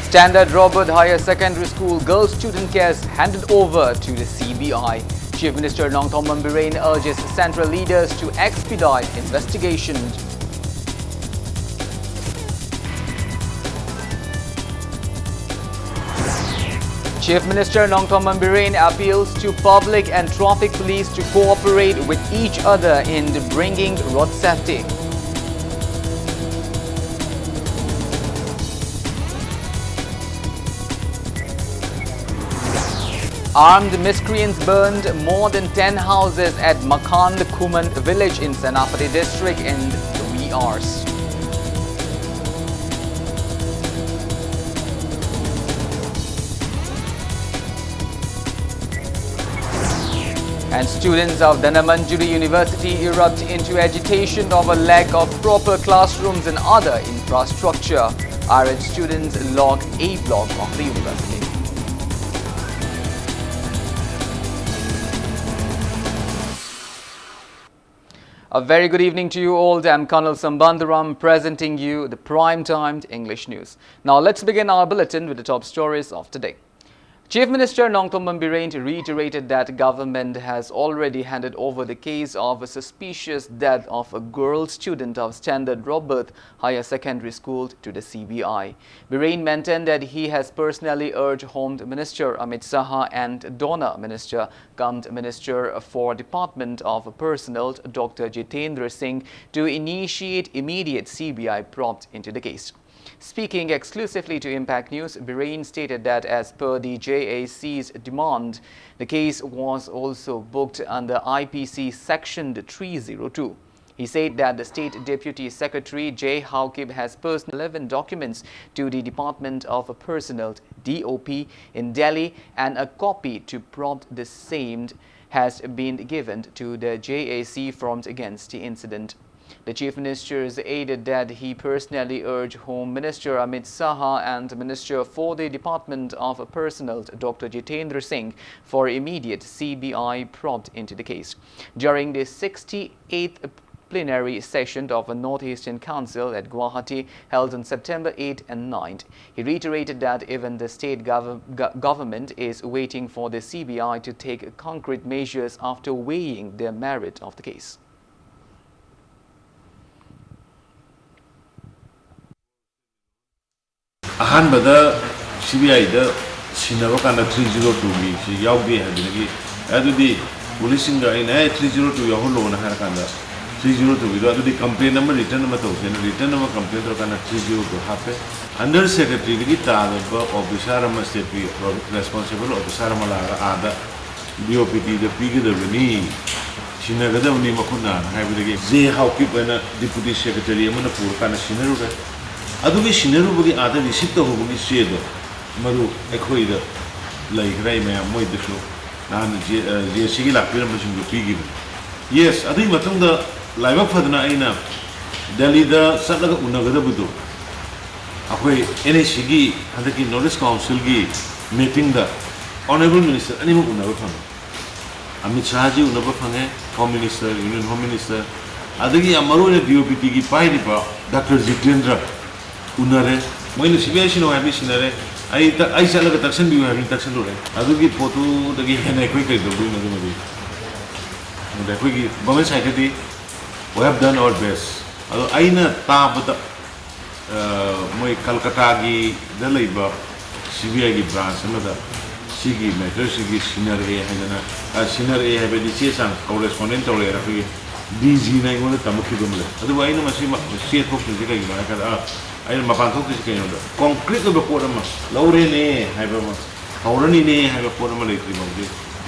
Standard Robert Higher Secondary School girls student case handed over to the CBI. Chief Minister Nongthornmam Birane urges central leaders to expedite investigations. Chief Minister Nongthornmam Birane appeals to public and traffic police to cooperate with each other in bringing road safety. Armed miscreants burned more than 10 houses at Makhand Kuman village in Senapati district in 3 hours. And students of Dhannamanjari University erupt into agitation over lack of proper classrooms and other infrastructure. RH students log A block of the university. A very good evening to you all. I'm Colonel Sambandharam presenting you the prime-timed English news. Now let's begin our bulletin with the top stories of today. Chief Minister Nongthornmam Birane reiterated that government has already handed over the case of a suspicious death of a girl student of Standard Robert Higher Secondary School to the CBI. Birane maintained that he has personally urged Home Minister Amit Saha and Donor Minister cum Minister for Department of Personnel Dr. Jitendra Singh to initiate immediate CBI probe into the case. Speaking exclusively to Impact News, Birane stated that as per the JAC's demand, the case was also booked under IPC Section 302. He said that the State Deputy Secretary J. Haukib has personally 11 documents to the Department of Personnel DOP in Delhi, and a copy to prompt the same has been given to the JAC front against the incident. The Chief Minister added that he personally urged Home Minister Amit Saha and Minister for the Department of Personnel Dr. Jitendra Singh for immediate CBI probe into the case. During the 68th plenary session of the North-Eastern Council at Guwahati held on September 8 and 9, he reiterated that even the state government is waiting for the CBI to take concrete measures after weighing the merit of the case. Ahanbada CBI da Sinavakana 302 si Yaudi Hadigi Adudi Polisinga in 302 Yaholo Harakanda 302 without the complaint number return number return number complaint or kind of 302 happen under secretary Gita of the Sarama state responsible of the Saramala Ada DOPT the Pig the Vini Sinagadamni Makuna have the Zay how people and deputy secretary Manipur kind of Sinaruga. Adugi Shinarubugi other receipt of Hugi Shedo, Maru, Equator, like Rayma, Moidisho, and Sigila Pyramid to Piggy. Yes, I think Matunda, Lima Fadana Ina, Delhi the Sadaga Unagadabudu. Away, any Shigi, Hadaki Norris Council meeting the Honorable Minister, anyone who never come. Amit Shaji, Unabafange, Home Minister, Union Home Minister, Adagi Amaru, DOPT, Paidipa, Dr. Jitendra. Unare, when the situation of missionary, I shall look at Taxan, you have in Taxan. I will give photo the game and quickly to bring the movie. The quick Bombay Secretary, we have done our best. Although I know Tabata my Calcutta, the labor, CBI branch, another Sigi, Metro Sigi, Sinare, and Sinare have a disease and correspondent or a DZ 9 Tamuki. Otherwise, I must see a book to the I am a panto concrete of the Porama, Laurene, Habama, Haurani, have a Porama lately.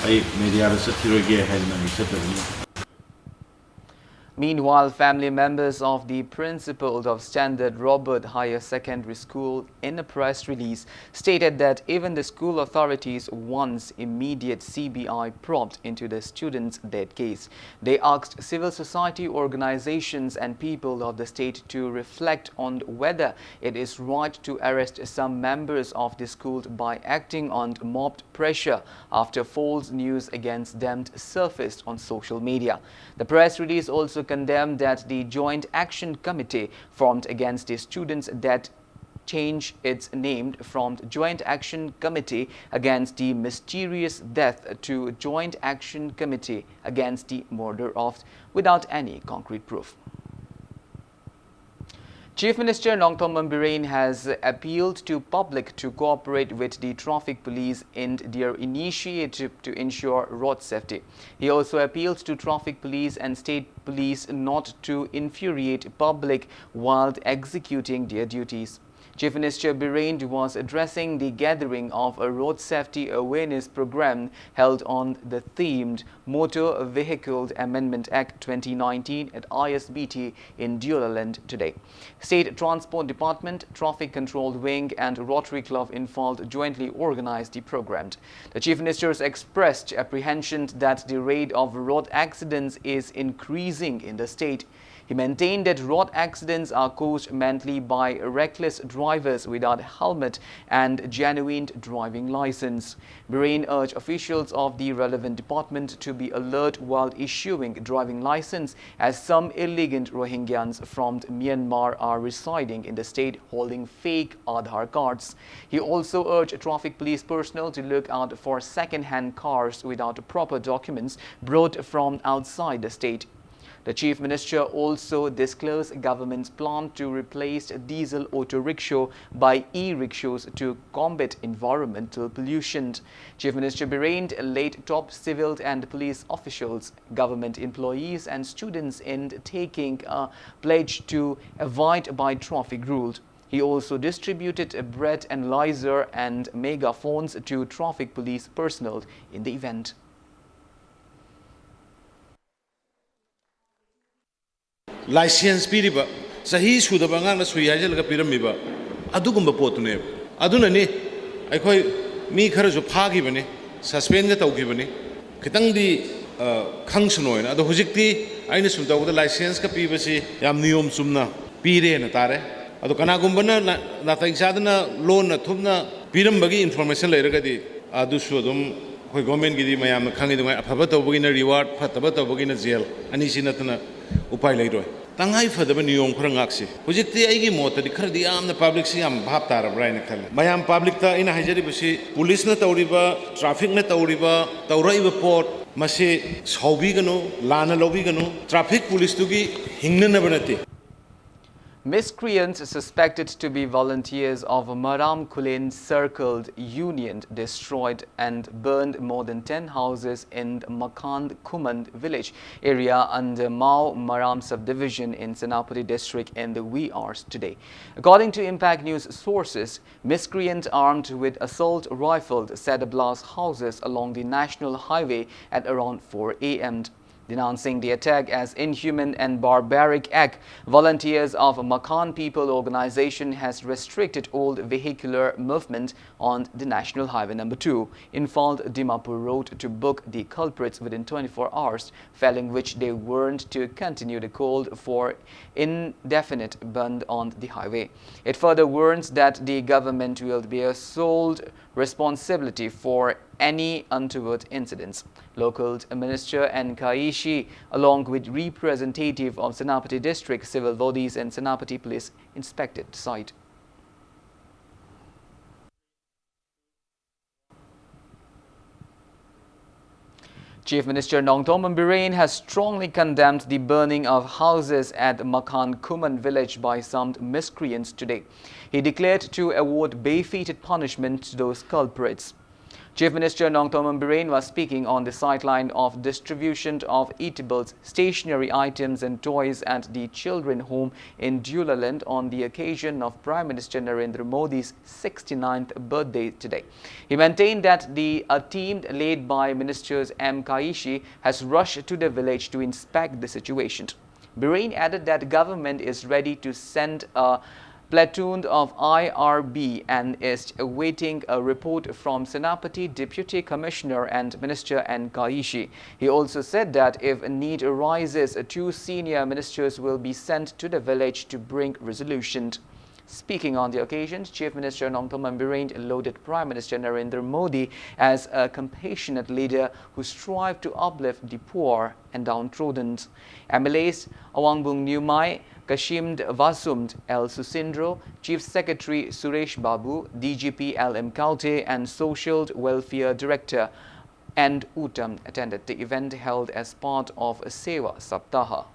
I made the other security had Meanwhile, family members of the principal of Standard Robert Higher Secondary School in a press release stated that even the school authorities wants immediate CBI probe into the students' death case. They asked civil society organizations and people of the state to reflect on whether it is right to arrest some members of the school by acting on mob pressure after false news against them surfaced on social media. The press release also condemned that the Joint Action Committee formed against the students that change its name from Joint Action Committee Against the Mysterious Death to Joint Action Committee Against the Murder of without any concrete proof. Chief Minister Nongthombam Birane has appealed to public to cooperate with the traffic police in their initiative to ensure road safety. He also appealed to traffic police and state police not to infuriate public while executing their duties. Chief Minister Birane was addressing the gathering of a road safety awareness program held on the themed Motor Vehicle Amendment Act 2019 at ISBT in Dulaland today. State Transport Department, Traffic Control Wing and Rotary Club involved jointly organized the program. The Chief Minister expressed apprehension that the rate of road accidents is increasing in the state. He maintained that road accidents are caused mainly by reckless drivers without helmet and genuine driving license. Birane urged officials of the relevant department to be alert while issuing driving license, as some illegal Rohingyans from Myanmar are residing in the state holding fake Aadhaar cards. He also urged traffic police personnel to look out for second-hand cars without proper documents brought from outside the state. The Chief Minister also disclosed government's plan to replace diesel auto rickshaw by e-rickshaws to combat environmental pollution. Chief Minister Birane laid top civil and police officials, government employees and students in taking a pledge to abide by traffic rules. He also distributed a bread analyzer and megaphones to traffic police personnel in the event. License piriba sahi sudaba ngana suya jalaga piramiba adugumba potune adunani aikhoi mi khara jo phagi bane suspend ga taugi bane khitang di khangsunoina ado hujikti aina sumta da license ka pibasi yam niyom sumna pire na tare ado kana gumbana na taingsadana loan na thumna pirambagi information leiragadi adu sudum khoi government gi di mayam khangi dungai afaba tawbagi na reward fataba tawbagi na jail ani sinatna upai leiroi tangai fadaba niyom khara ngaksi hujikti aigi mota di khara di amna public si am bhap tarabra ina khala mayam public ta ina hajari basi police na tawriba traffic na tawriba tawraiba port mase saubi gano lana lobi gano traffic police tugi hingna na banati. Miscreants suspected to be volunteers of Maram Kulin circled Union destroyed and burned more than 10 houses in Makan Kuman village area under Mao Maram subdivision in Senapati district in the wee hours today. According to Impact News sources, miscreants armed with assault rifles set ablaze houses along the national highway at around 4 a.m. Denouncing the attack as inhuman and barbaric act, volunteers of Makan People Organization has restricted all vehicular movement on the National Highway No. 2, Infalt Dimapur Road to book the culprits within 24 hours, failing which they warned to continue the call for indefinite ban on the highway. It further warns that the government will bear sole responsibility for any untoward incidents. Local Minister N. Kaishi, along with representative of Senapati District Civil Bodies and Senapati Police, inspected the site. Chief Minister Nongthombam Birane has strongly condemned the burning of houses at Makan Kuman village by some miscreants today. He declared to award befitting punishment to those culprits. Chief Minister Nongthombam Birane was speaking on the sideline of distribution of eatables, stationery items and toys at the children home in Dulaland on the occasion of Prime Minister Narendra Modi's 69th birthday today. He maintained that a team led by Ministers M. Kaishi has rushed to the village to inspect the situation. Birane added that government is ready to send a platoon of IRB and is awaiting a report from Senapati Deputy Commissioner and Minister N. Kaishi. He also said that if a need arises, 2 senior ministers will be sent to the village to bring resolution. Speaking on the occasion, Chief Minister Nongtom Ambirin lauded Prime Minister Narendra Modi as a compassionate leader who strived to uplift the poor and downtrodden. MLAs Awangbung Nyumai, Kashimd Vasumd El Susindro, Chief Secretary Suresh Babu, DGP L. M. Kalte and Social Welfare Director and Uttam attended the event held as part of a Seva Saptaha.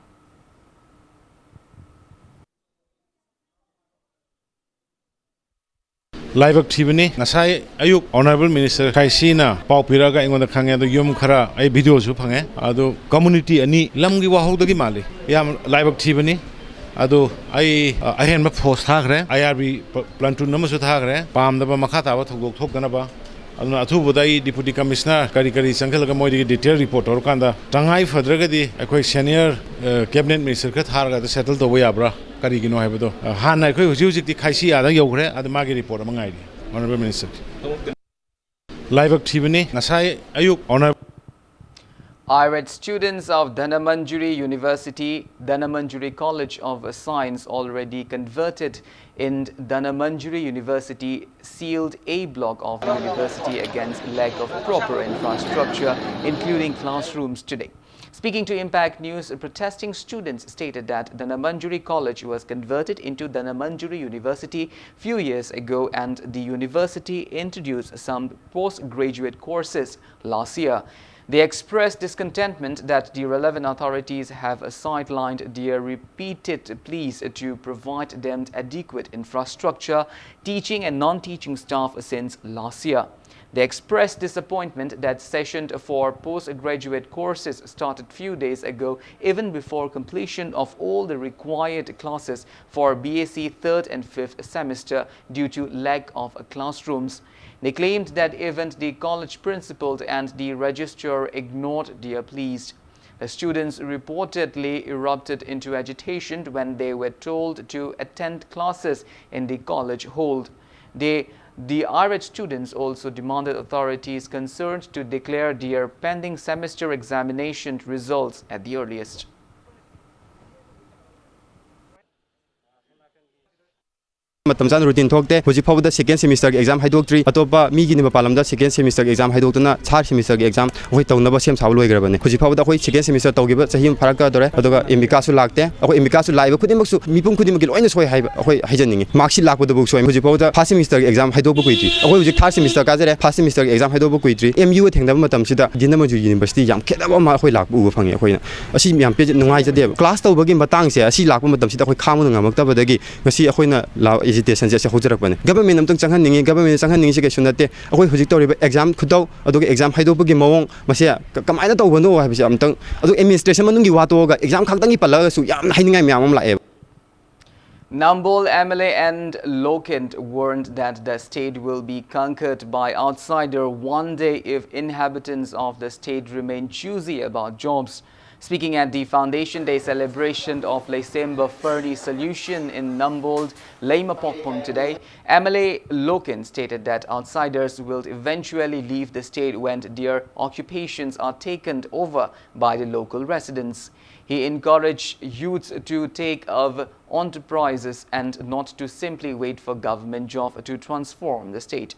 Laibak thibani ngasai ayuk honorable minister khaisina pau piraga ingonda khange do yum khara ai video su phange ado community ani lamgi wahog dagi mali yam laibak thibani ado ai ahen ma force thagre IRB plantun namasu thagre pam da ba makha ta ba thogok thokdana ba aduna athu budai deputy commissioner kari sankhal ga moidi detail report or kanda tangai fadraga di akoi senior cabinet minister ka tharga da settle to yabra kari gino haibodo hana akoi huji huji di khaisi ada yogre ad magi report mangai di honorable minister live activity nasai ayuk honorable IRED students of Dhanamanjuri University, Dhanamanjuri College of Science already converted in Dhanamanjuri University sealed A block of the university against lack of proper infrastructure, including classrooms today. Speaking to Impact News, protesting students stated that Dhanamanjuri College was converted into Dhanamanjuri University few years ago and the university introduced some postgraduate courses last year. They expressed discontentment that the relevant authorities have sidelined their repeated pleas to provide them adequate infrastructure, teaching and non-teaching staff since last year. They expressed disappointment that session for postgraduate courses started few days ago, even before completion of all the required classes for BSc 3rd and 5th semester due to lack of classrooms. They claimed that even the college principal and the registrar ignored their pleas. The students reportedly erupted into agitation when they were told to attend classes in the college hold. The IRED students also demanded authorities concerned to declare their pending semester examination results at the earliest. Matamsan routine thokte hoji phawda second semester exam haidoktree atopa mi gi ni palamda second semester exam haidoktuna third semester exam hoi tawnaba sem saw loi grabane hoji phawda hoi second semester tawgiba chahim faraka dore adoga emika su lakte hoi emika su laiba khudimak su mipum khudimak gi loina soi haiba hoi haijaningi marksi lakboda buk soi hoji phawda first semester exam haidokba kuitri hoi hoji third semester ka jare first semester exam haidokba kuitri MU thengdaba matam sida Dhanamanjuri University yam khedaba ma hoi lakbu uba phange hoi asi yam pe nungai jade class tawbagi matang se asi lakba matam sida hoi khamu ngamakta badagi ngasi hoina la hesitation se hojirak bane government amtang changhan ningi government changhan ningi se ke sunate akoi hojik toriba exam khudau aduga exam haidopagi mawong mase kamaina tawbano haibise amtang adu administration manungi watoga exam khaktangi palaga su yam hainingai myamam lae. Nambol MLA and Lokent warned that the state will be conquered by outsider one day if inhabitants of the state remain choosy about jobs. Speaking at the Foundation Day celebration of Lesemba Fernie Solution in Nambold, Leimapokpum today, MLA Loken stated that outsiders will eventually leave the state when their occupations are taken over by the local residents. He encouraged youths to take up enterprises and not to simply wait for government job to transform the state.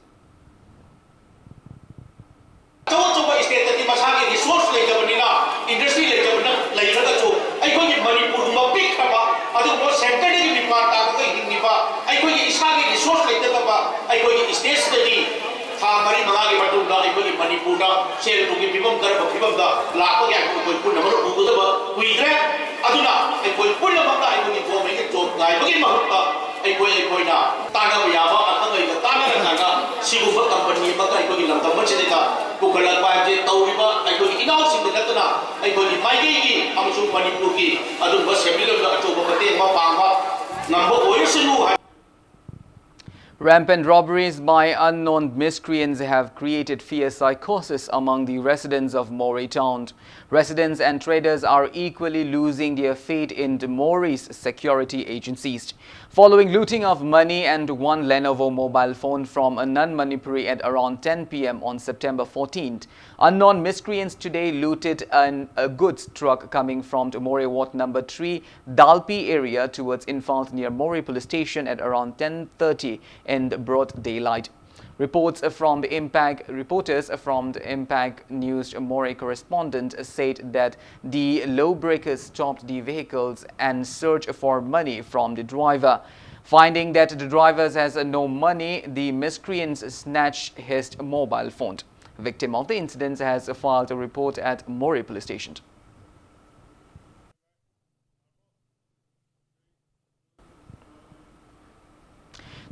Industry Manipur center Rampant robberies by unknown miscreants have created fear psychosis among the residents of Moree town. Residents and traders are equally losing their faith in the Moree's security agencies. Following looting of money and one Lenovo mobile phone from a non-Manipuri at around 10 p.m. on September 14th, unknown miscreants today looted a goods truck coming from the Moree Ward number 3 Dalpi area towards Infant near Moree police station at around 10:30 in the broad daylight. Reporters from the Impact News Moree correspondent said that the lawbreakers stopped the vehicles and searched for money from the driver. Finding that the driver has no money, the miscreants snatched his mobile phone. Victim of the incident has filed a report at Moree police station.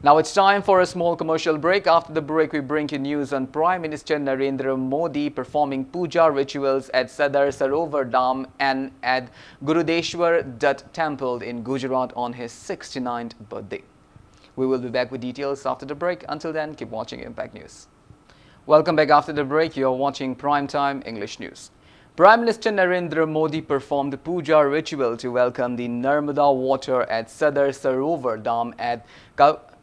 Now it's time for a small commercial break. After the break, we bring you news on Prime Minister Narendra Modi performing puja rituals at Sadar Sarovar Dam and at Gurudeshwar Dutt Temple in Gujarat on his 69th birthday. We will be back with details after the break. Until then, keep watching Impact News. Welcome back after the break. You are watching Primetime English News. Prime Minister Narendra Modi performed the puja ritual to welcome the Narmada water at Sadar Sarovar Dam at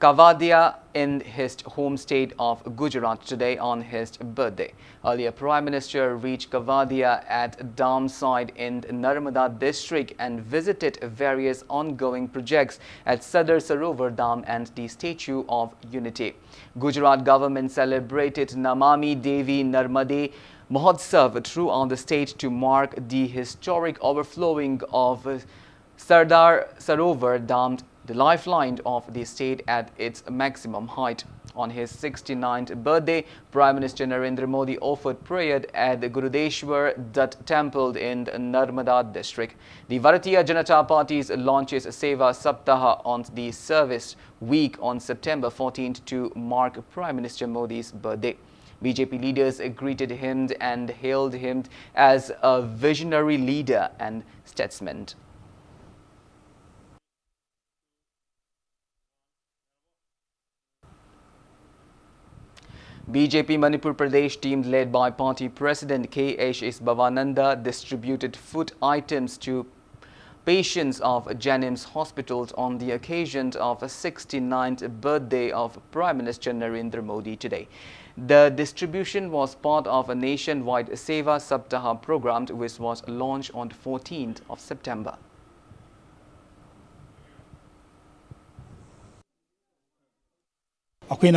Kavadia in his home state of Gujarat today on his birthday. Earlier, Prime Minister reached Kavadia at dam site in Narmada district and visited various ongoing projects at Sadar Sarovar Dam and the Statue of Unity. Gujarat government celebrated Namami Devi Narmade Mahotsav throughout the state to mark the historic overflowing of Sardar Sarovar Dam, the lifeline of the state at its maximum height. On his 69th birthday, Prime Minister Narendra Modi offered prayer at the Gurudeshwar Dutt Temple in Narmada district. The Bharatiya Janata Party launches Seva Saptaha on the service week on September 14th to mark Prime Minister Modi's birthday. BJP leaders greeted him and hailed him as a visionary leader and statesman. BJP Manipur Pradesh team led by party president K.H. Bhavananda distributed food items to patients of Janims hospitals on the occasion of the 69th birthday of Prime Minister Narendra Modi today. The distribution was part of a nationwide Seva Saptaha program which was launched on the 14th of September.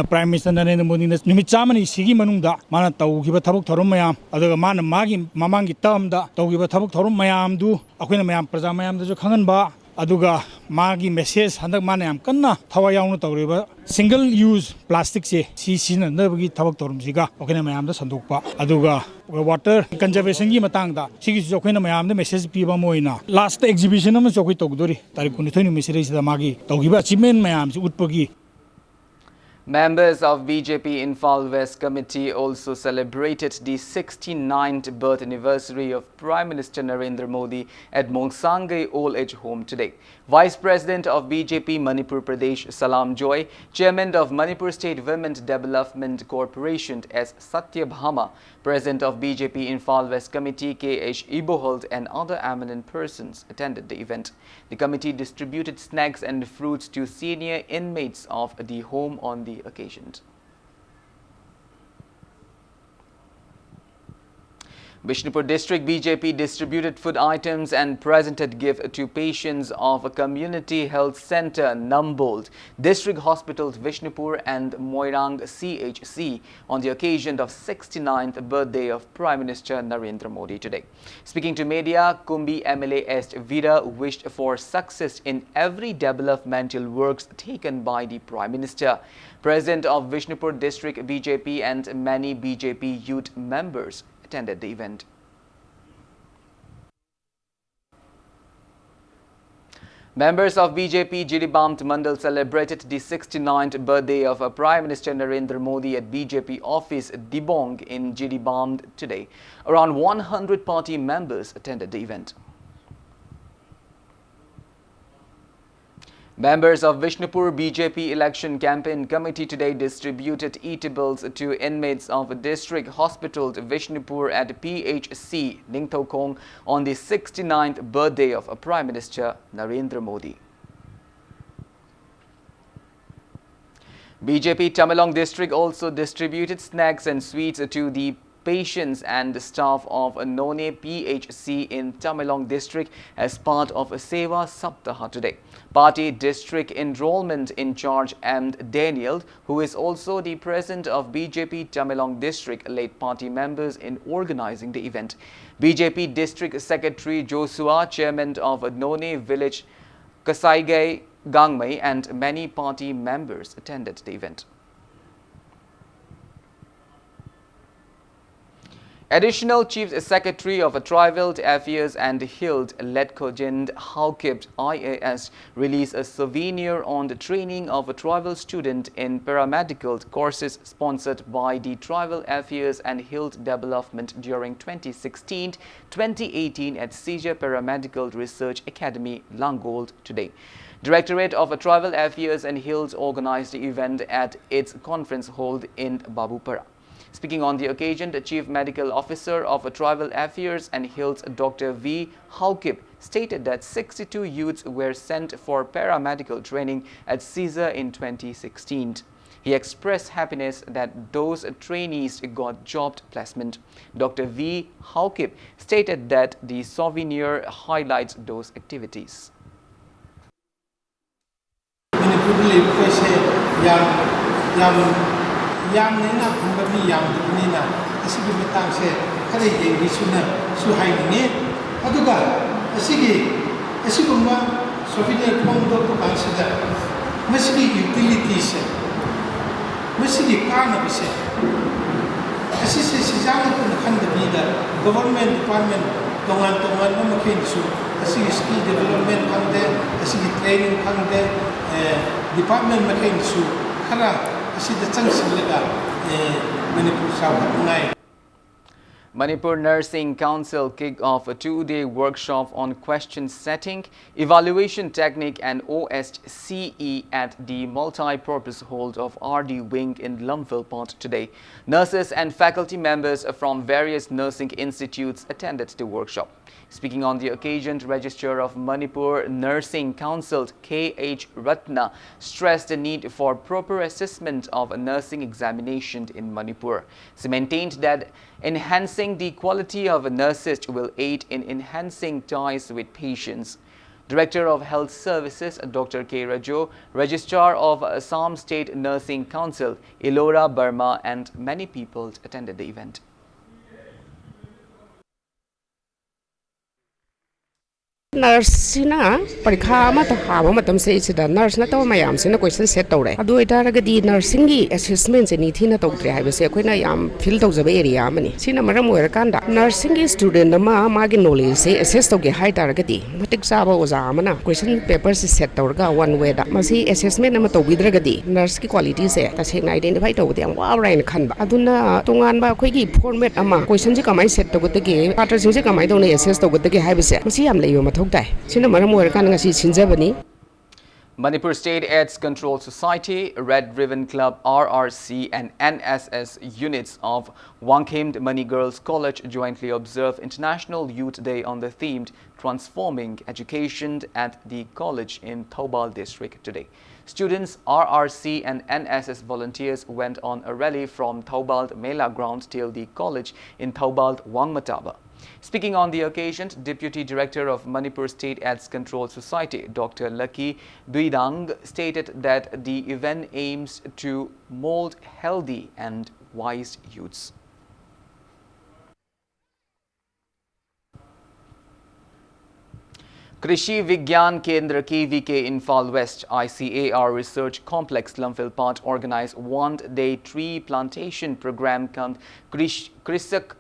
Prime Minister Narendra Modi numit chamani sigi manungda mana tawgiba thabuk thorum mayam aduga mana magi mamangi termda tawgiba thabuk thorum mayam du akoina mayam praja mayam da jo khangan ba aduga magi message handak mana yam kanna thawa yaunu tawriba single use plastic se sina nabagi thabuk thorum siga akoina mayam da sandokpa aduga water conservation gi matangda sigi jo akoina mayam da message piba moina last exhibition am jokoi tawdori tarik 19 misire sida magi tawgiba achievement mayam si utpagi. Members of BJP Infal West Committee also celebrated the 69th birth anniversary of Prime Minister Narendra Modi at Mongsangai Old Age Home today. Vice President of BJP Manipur Pradesh Salam Joy, Chairman of Manipur State Women's Development Corporation S. Satyabhama, President of BJP Infal West Committee K.H. Iboholt and other eminent persons attended the event. The committee distributed snacks and fruits to senior inmates of the home on the occasion. Vishnupur District BJP distributed food items and presented gift to patients of a community health center Nambold, District Hospitals Vishnupur and Moirang CHC on the occasion of 69th birthday of Prime Minister Narendra Modi today. Speaking to media, Kumbi MLA S. Veera wished for success in every developmental works taken by the Prime Minister. President of Vishnupur District BJP and many BJP youth members attended the event. Members of BJP Jiribam Mandal celebrated the 69th birthday of Prime Minister Narendra Modi at BJP office Dibong in Jiribam today. Around 100 party members attended the event. Members of Vishnupur BJP election campaign committee today distributed eatables to inmates of district hospital Vishnupur at PHC Ningthokong on the 69th birthday of Prime Minister Narendra Modi. BJP Tamenglong district also distributed snacks and sweets to the patients and staff of None PHC in Tamenglong district as part of a Seva Saptaha today. Party district enrollment in charge M. Daniel, who is also the president of BJP Tamenglong district, led party members in organizing the event. BJP district secretary Joshua, chairman of None village Kasaigai Gangmei, and many party members attended the event. Additional Chief Secretary of Tribal Affairs and Hild Letkojind Haukip IAS released a souvenir on the training of a tribal student in paramedical courses sponsored by the Tribal Affairs and Hild Development during 2016-2018 at Seizure Paramedical Research Academy, Langold today. Directorate of Tribal Affairs and Hild organized the event at its conference hall in Babupara. Speaking on the occasion, the Chief Medical Officer of Tribal Affairs and Hills, Dr. V. Haukip, stated that 62 youths were sent for paramedical training at CISA in 2016. He expressed happiness that those trainees got job placement. Dr. V. Haukip stated that the souvenir highlights those activities. Yam nena kumbami yam nena asigi matang se kare yengi suna suhai ni aduga asigumba souvenir phondo to consider masigi utilities se masigi kana bise asisi sijang to khanda bida government department tongan no makin su asigi skill development khande asigi training khande department makin su khara Manipur Nursing Council kicked off a two-day workshop on question setting, evaluation technique and OSCE at the multi-purpose hall of RD Wing in Lumphilpot today. Nurses and faculty members from various nursing institutes attended the workshop. Speaking on the occasion, Registrar of Manipur Nursing Council K.H. Ratna stressed the need for proper assessment of nursing examination in Manipur. She maintained that enhancing the quality of nurses will aid in enhancing ties with patients. Director of Health Services Dr. K. Rajo, Registrar of Assam State Nursing Council Elora Burma, and many people attended the event. Nurse na parikha ma ta ha ma tam se da nurse na to mayam se na question set tore adu ita ra di nursing gi assessment se ni thina to tre ha se koina yam fill to jabe area mani sina maram wer kan da nursing gi student ma gi knowledge se assess to ge hai ta ra di matik sa ba oja mana question paper se set to ga one way da ma si assessment na to bidra ga di nurse ki quality se ta se na identify to de wa right khan ba aduna tongan ba khoi gi format ama question ji kamai set to ga ge pattern ji kamai to ne assess to ga ge hai ba se ma si yam le yo ma Manipur State AIDS Control Society, Red Ribbon Club, RRC and NSS units of Wangkhemd Mani Girls College jointly observed International Youth Day on the theme Transforming Education at the college in Thoubal district today. Students, RRC and NSS volunteers went on a rally from Thoubal Mela ground till the college in Thoubal Wangmataba. Speaking on the occasion, Deputy Director of Manipur State AIDS Control Society, Dr. Lucky Duidang, stated that the event aims to mold healthy and wise youths. Krishi Vigyan Kendra KVK Infal West ICAR Research Complex Lumphilpot organized one-day tree plantation program called Krisak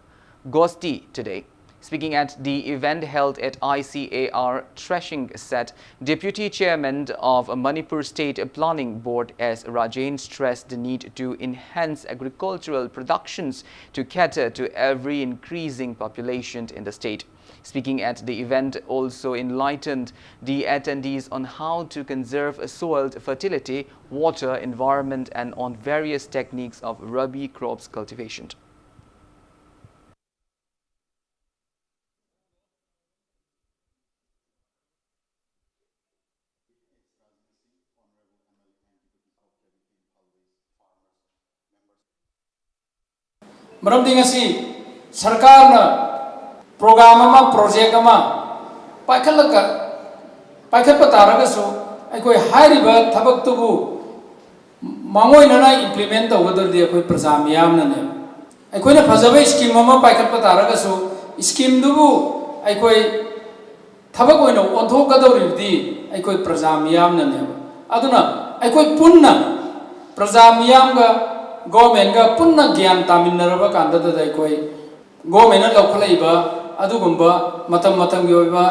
Gosti today. Speaking at the event held at ICAR Threshing Set, Deputy Chairman of Manipur State Planning Board S. Rajain stressed the need to enhance agricultural productions to cater to every increasing population in the state. Speaking at the event, also enlightened the attendees on how to conserve soil fertility, water, environment, and on various techniques of rabi crops cultivation. ꯃꯔꯝꯗꯤ ꯉꯁꯤ ꯁꯔꯀꯥꯔꯅ programme ꯑꯃ project ꯑꯃ ꯄꯥꯏꯈꯠꯄ ꯇꯥꯔꯒꯁꯨ ꯑꯩꯈꯣꯏ ꯍꯥꯏꯔꯤꯕ ꯊꯕꯛꯇꯨꯕꯨ ꯃꯥꯡꯑꯣꯏꯅꯅ implement ꯇꯧꯒꯗꯕꯗꯤ ꯑꯩꯈꯣꯏ ꯄ꯭ꯔꯖꯥ ꯃꯤꯌꯥꯝꯅꯅꯦ ꯑꯩꯈꯣꯏꯅ ꯐꯖꯕ ꯁ꯭ꯀꯤꯝ ꯑꯃ ꯄꯥꯏꯈꯠꯄ ꯇꯥꯔꯒꯁꯨ ꯁ꯭ꯀꯤꯝꯗꯨꯕꯨ ꯑꯩꯈꯣꯏ ꯊꯕꯛ ꯑꯣꯏꯅ ꯑꯣꯟꯊꯣꯛꯀꯗꯧꯔꯤꯕꯗꯤ ꯑꯩꯈꯣꯏ ꯄ꯭ꯔꯖꯥ ꯃꯤꯌꯥꯝꯅꯅꯦꯕ ꯑꯗꯨꯅ ꯑꯩꯈꯣꯏ ꯄꯨꯟꯅ ꯄ꯭ꯔꯖꯥ ꯃꯤꯌꯥꯝꯒ ꯒꯣꯔꯃꯦꯟꯒ ꯄꯨꯟꯅ ꯒ꯭ꯌꯥꯟ ꯇꯥꯃꯤꯟꯅꯔꯕ ꯀꯥꯟꯗꯗ ꯑꯩꯈꯣꯏ ꯒꯣꯔꯃꯦꯟꯅ ꯂꯧꯈꯠꯂꯛꯏꯕ ꯑꯗꯨꯒꯨꯝꯕ ꯃꯇꯝ ꯃꯇꯝꯒꯤ ꯑꯣꯏꯕ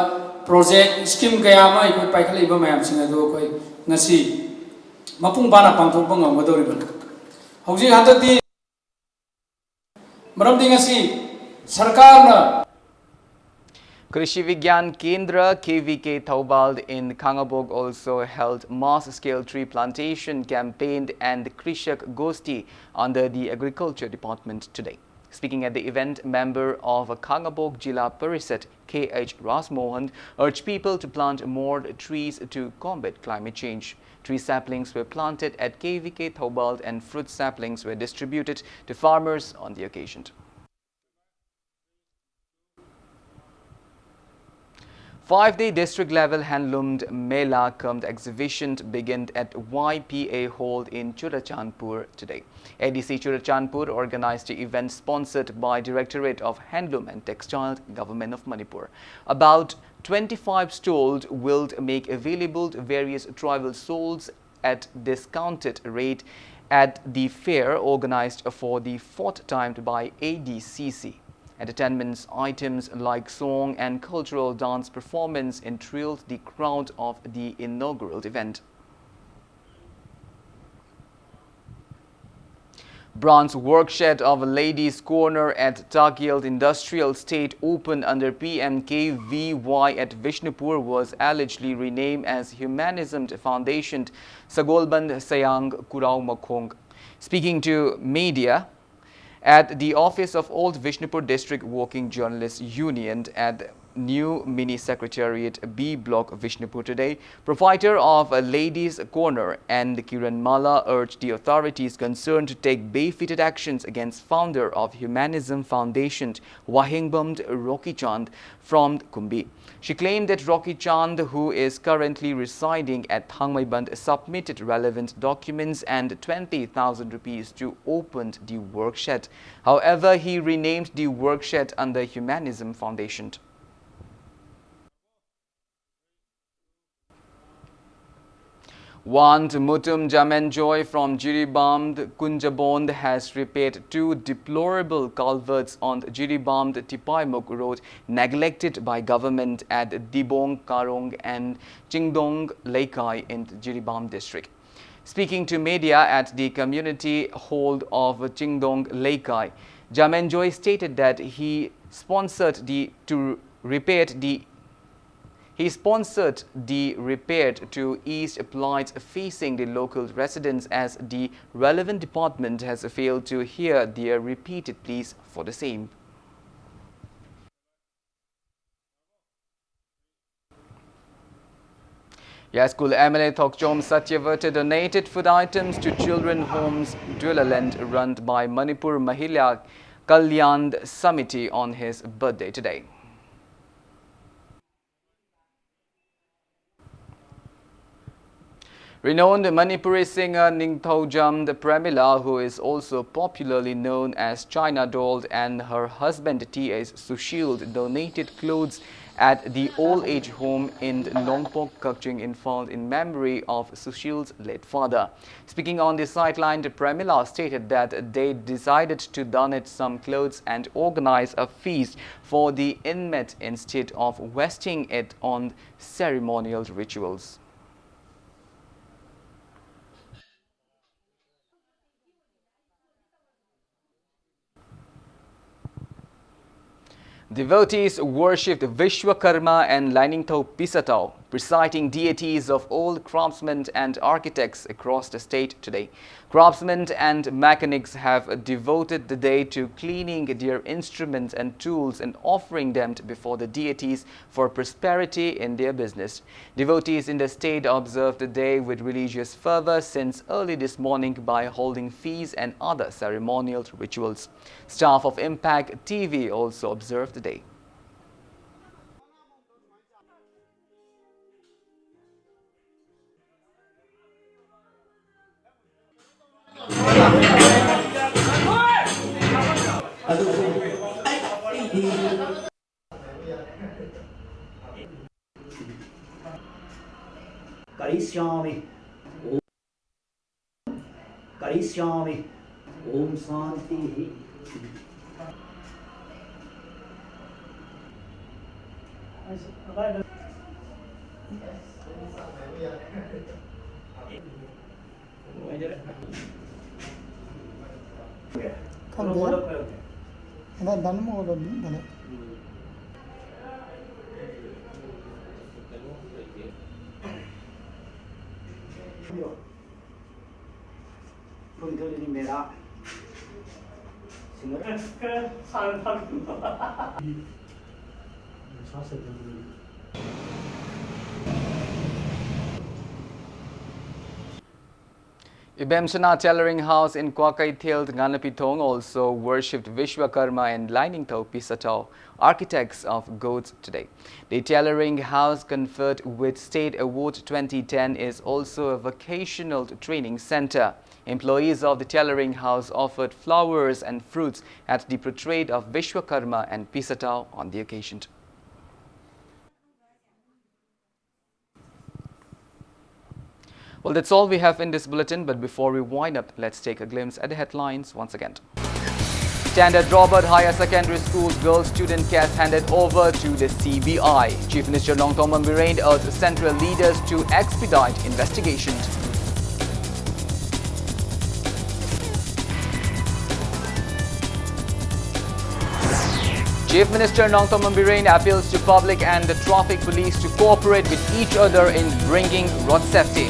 ꯄ꯭ꯔꯣꯖꯦꯛ ꯁ꯭ꯀꯤꯝ ꯀꯌꯥ ꯑꯃ ꯑꯩꯈꯣꯏ ꯄꯥꯏꯈꯠꯂꯛꯏꯕ ꯃꯌꯥꯝꯁꯤꯡ ꯑꯗꯨ ꯑꯩꯈꯣꯏ ꯉꯁꯤ ꯃꯄꯨꯡ ꯐꯥꯅ ꯄꯥꯡꯊꯣꯛꯄ ꯉꯝꯒꯗꯧꯔꯤꯕꯅꯤ ꯍꯧꯖꯤꯛ ꯍꯟꯗꯛꯇꯤ ꯃꯔꯝꯗꯤ ꯉꯁꯤ ꯁꯔꯀꯥꯔꯅ Krishi Vigyan Kendra KVK Thoubal in Khangabog also held mass-scale tree plantation campaign and Krishak Gosti under the Agriculture Department today. Speaking at the event, member of Khangabog Jila Parisat K.H. Rasmohan urged people to plant more trees to combat climate change. Tree saplings were planted at KVK Thoubal and fruit saplings were distributed to farmers on the occasion. Five-day district-level handloom Mela cum exhibition began at YPA Hall in Churachandpur today. ADC Churachandpur organized the event sponsored by Directorate of Handloom and Textile, Government of Manipur. About 25 stalls will make available various tribal souls at discounted rate at the fair organized for the fourth time by ADCC. Entertainment items like song and cultural dance performance enthralled the crowd of the inaugural event. Branch workshed of Ladies' Corner at Takield Industrial Estate opened under PMKVY at Vishnupur was allegedly renamed as Humanism Foundation Sagolband Sayang Kurau Makhong. Speaking to media at the office of Old Vishnupur District Working Journalists Union at New Mini Secretariat B Block Vishnupur today, proprietor of a Ladies' Corner and Kiran Mala urged the authorities concerned to take befitted actions against founder of Humanism Foundation Wahingbamd Rocky Chand from Kumbi. She claimed that Rocky Chand, who is currently residing at Thangmaiband, submitted relevant documents and 20,000 rupees to open the workshed. However, he renamed the workshed under Humanism Foundation. Want Mutum Jamenjoy from Jiribamd Kunjabond has repaired two deplorable culverts on Jiribamd Tipaimuk Road neglected by government at Dibong Karong and Chingdong Leikai in Jiribamd district. Speaking to media at the community hall of Chingdong Leikai, Jamenjoy stated that he sponsored the repair to east applied facing the local residents as the relevant department has failed to hear their repeated pleas for the same. School MLA Thokchom Satyavati donated food items to children homes Dwellerland run by Manipur Mahila Kalyan Samiti on his birthday today. Renowned Manipuri singer Ningthojam Premila, who is also popularly known as China Doll, and her husband T.S. Sushil donated clothes at the old age home in Longpok, Kakching, Imphal in memory of Sushil's late father. Speaking on the sideline, Premila stated that they decided to donate some clothes and organize a feast for the inmate instead of wasting it on ceremonial rituals. Devotees worshipped Vishwakarma and Lainingthau Pisatau, presiding deities of old craftsmen and architects across the state today. Craftsmen and mechanics have devoted the day to cleaning their instruments and tools and offering them before the deities for prosperity in their business. Devotees in the state observed the day with religious fervor since early this morning by holding feasts and other ceremonial rituals. Staff of Impact TV also observed the day. Karishyami Om Shanti. Ibemsana Tailoring House in Kwakaithil, Nganapithong also worshipped Vishwakarma and Lainingthau Pisatau, architects of gods today. The tailoring house, conferred with State Award 2010, is also a vocational training center. Employees of the tailoring house offered flowers and fruits at the portrait of Vishwakarma and Pisatau on the occasion. Well, that's all we have in this bulletin, but before we wind up, let's take a glimpse at the headlines once again. Standard Robert Higher Secondary School girls student case handed over to the CBI. Chief Minister Nongthong Mambiren urged central leaders to expedite investigations. Chief Minister Nongthong Mambiren appeals to public and the traffic police to cooperate with each other in bringing road safety.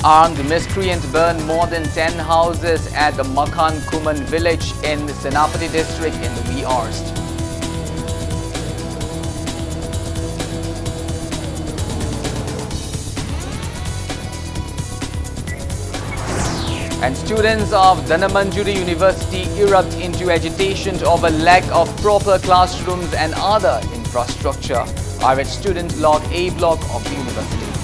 Armed miscreants burned more than 10 houses at the Makhan Kuman village in Senapati district in the wee hours. And students of Dhanamanjuri University erupt into agitation over lack of proper classrooms and other infrastructure. Irate students log A block of the university.